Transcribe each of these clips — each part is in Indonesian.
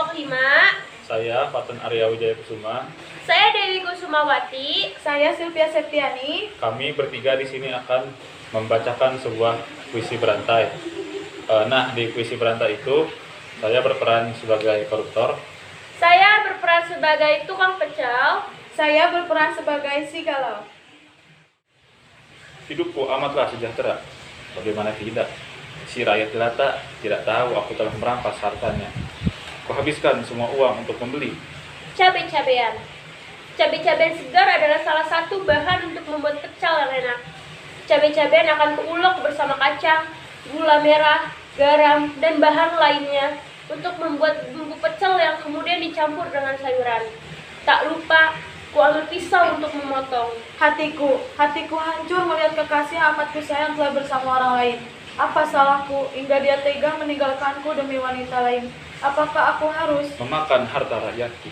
kelompok 5. Saya Faten Arya Wijaya Kusuma. Saya Dewi Kusumawati. Saya Sylvia Septiani. Kami bertiga di sini akan membacakan sebuah puisi berantai. Nah, di puisi berantai itu saya berperan sebagai koruptor. Saya berperan sebagai tukang pecel. Saya berperan sebagai si galau. Hidupku amatlah sejahtera. Bagaimana tidak? Si rakyat jelata tidak tahu aku telah merampas hartanya. Kuhabiskan semua uang untuk membeli. Cabai-cabean. Cabai-cabean segar adalah salah satu bahan untuk membuat pecel yang enak. Cabai-cabean akan kuulek bersama kacang, gula merah, garam, dan bahan lainnya untuk membuat bumbu pecel yang kemudian dicampur dengan sayuran. Tak lupa, kuambil pisau untuk memotong. Hatiku hancur melihat kekasih yang amat kusayang telah bersama orang lain. Apa salahku hingga dia tega meninggalkanku demi wanita lain? Apakah aku harus Memakan harta rakyatku.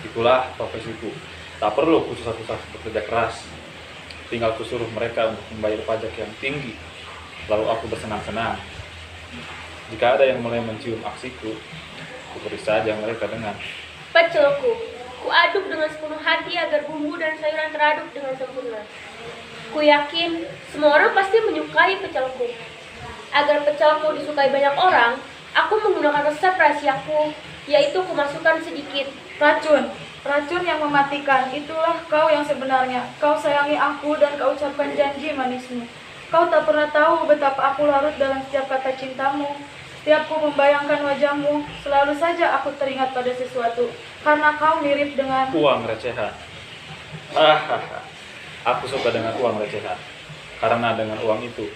Itulah profesiku. Tak perlu susah-susah bekerja keras. Tinggal kusuruh mereka untuk membayar pajak yang tinggi. Lalu aku bersenang-senang. Jika ada yang mulai mencium aksiku, ku beri saja mereka dengan Pecelku, ku aduk dengan sepenuh hati agar bumbu dan sayuran teraduk dengan sempurna. Ku yakin semua orang pasti menyukai pecelku. Agar pecelku disukai banyak orang, aku menggunakan resep rahasiaku, yaitu kumasukkan sedikit racun yang mematikan? Itulah kau yang sebenarnya. Kau sayangi aku dan kau ucapkan janji manismu. Kau tak pernah tahu betapa aku larut dalam setiap kata cintamu. Setiap ku membayangkan wajahmu, selalu saja aku teringat pada sesuatu. Karena kau mirip dengan uang recehan. Aku suka dengan uang recehan. Karena dengan uang itu,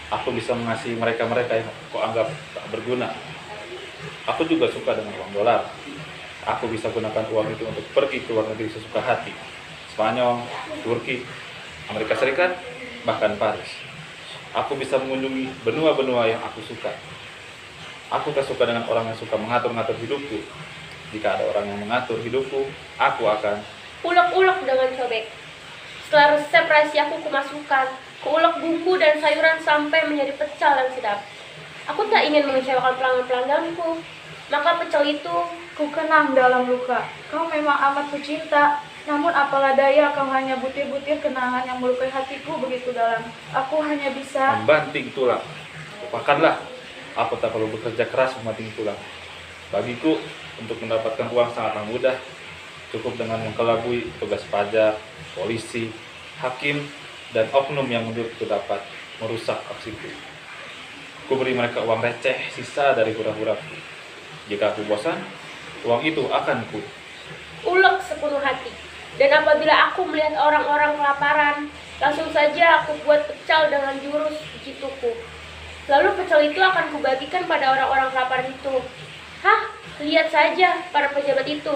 aku bisa mengasihi mereka-mereka yang aku anggap tak berguna. Aku juga suka dengan uang dolar. Aku bisa gunakan uang itu untuk pergi ke luar negeri sesuka hati. Spanyol, Turki, Amerika Serikat, bahkan Paris. Aku bisa mengunjungi benua-benua yang aku suka. Aku tak suka dengan orang yang suka mengatur-ngatur hidupku. Jika ada orang yang mengatur hidupku, aku akan ulek-ulek dengan cobek. Setelah resep rahasiaku kumasukkan, kuulek bumbu dan sayuran sampai menjadi pecel yang sedap. Aku tak ingin mengecewakan pelanggan-pelangganku. Maka pecel itu ku kenang dalam luka. Kau memang amat kucinta. Namun apalah daya, kau hanya butir-butir kenangan yang melukai hatiku begitu dalam. Aku hanya bisa membanting tulang. Lupakanlah, aku tak perlu bekerja keras membanting tulang. Bagiku, untuk mendapatkan uang sangatlah mudah. Cukup dengan mengkelabui tugas pajak, polisi, hakim, dan oknum yang menurutku dapat merusak aksiku. Ku beri mereka uang receh sisa dari hura-huraku. Jika aku bosan, uang itu akan ku ulek sepenuh hati. Dan apabila aku melihat orang-orang kelaparan, langsung saja aku buat pecel dengan jurus jituku. Lalu pecel itu akan kubagikan pada orang-orang kelaparan itu. Hah, lihat saja para pejabat itu.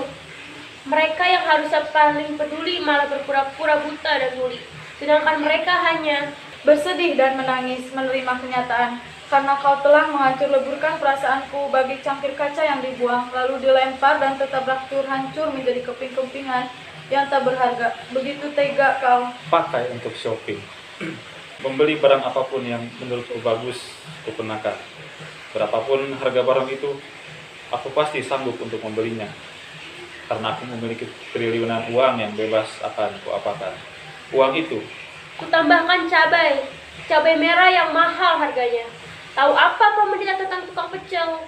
Mereka yang harusnya paling peduli malah berpura-pura buta dan tuli. Sedangkan mereka hanya bersedih dan menangis menerima kenyataan. Karena kau telah menghancur-leburkan perasaanku bagi cangkir kaca yang dibuang, lalu dilempar dan tertabrak hancur menjadi keping-kepingan yang tak berharga. Begitu tega kau. pakai untuk shopping. Membeli barang apapun yang menurutku bagus, kukenakan. Berapapun harga barang itu, aku pasti sanggup untuk membelinya. Karena aku memiliki triliunan uang yang bebas akan kuapakan. Uang itu kutambahkan cabai merah yang mahal harganya. Tahu apa pemerintah tentang tukang pecel?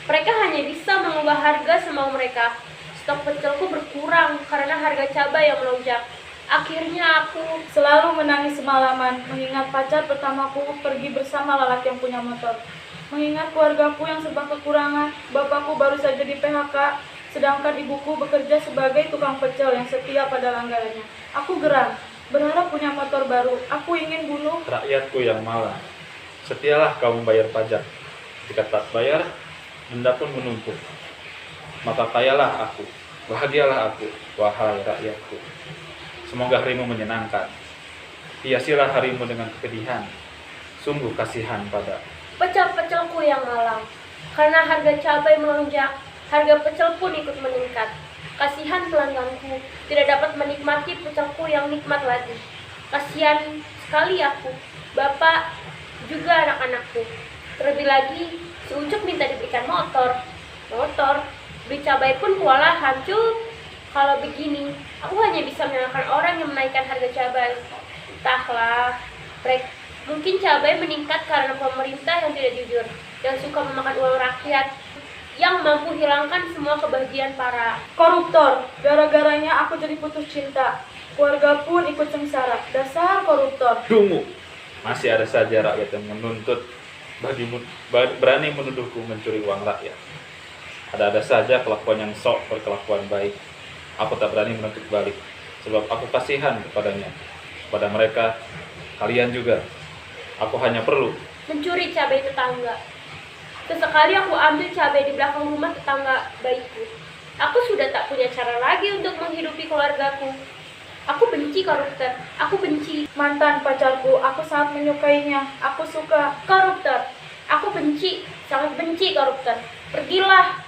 Mereka hanya bisa mengubah harga semau mereka. Stok pecelku berkurang karena harga cabai yang melonjak. Akhirnya aku selalu menangis semalaman, mengingat pacar pertamaku pergi bersama lelaki yang punya motor. Mengingat keluargaku yang serba kekurangan, bapakku baru saja di PHK, sedangkan ibuku bekerja sebagai tukang pecel yang setia pada langganannya. Aku geram, berharap punya motor baru. Aku ingin bunuh rakyatku yang malang. Setialah kau membayar pajak. Jika tak bayar, denda pun menumpuk. Maka kayalah aku, bahagialah aku, wahai rakyatku. Semoga harimu menyenangkan. Hiasilah harimu dengan kepedihan. Sungguh kasihan pada pecel-pecelku yang malang. Karena harga cabai melonjak, harga pecel pun ikut meningkat. Kasihan pelangganku, tidak dapat menikmati pecelku yang nikmat lagi. Kasihan sekali aku, bapak, juga anak-anakku. Terlebih lagi, si Ucup minta diberikan motor. Beli cabai pun kewalahan, Cuk. Kalau begini, aku hanya bisa menyalahkan orang yang menaikkan harga cabai. Entahlah, mungkin cabai meningkat karena pemerintah yang tidak jujur, yang suka memakan uang rakyat, yang mampu hilangkan semua kebahagiaan para Koruptor, gara-garanya aku jadi putus cinta. Keluarga pun ikut sengsara. Dasar koruptor. Dungu, masih ada saja rakyat yang menuntut berani menuduhku mencuri uang rakyat. Ada saja kelakuan yang sok berkelakuan baik. Aku tak berani menuntut balik, sebab aku kasihan kepadanya, kepada mereka, kalian juga. Aku hanya perlu mencuri cabai tetangga. Sesekali aku ambil cabai di belakang rumah tetangga baikku. Aku sudah tak punya cara lagi untuk menghidupi keluargaku. Aku benci koruptor. Aku benci Mantan pacarku, aku sangat menyukainya. Aku suka. koruptor. Aku benci, sangat benci koruptor. Pergilah.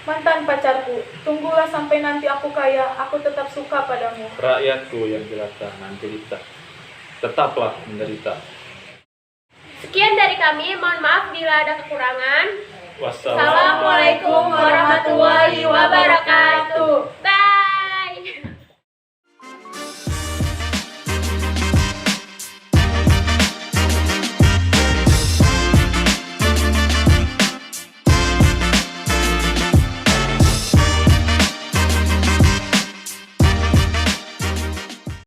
Mantan pacarku, tunggulah sampai nanti aku kaya. Aku tetap suka padamu. rakyatku yang jelata menderita. Tetaplah menderita. Sekian dari kami. Mohon maaf bila ada kekurangan. Wassalamualaikum Assalamualaikum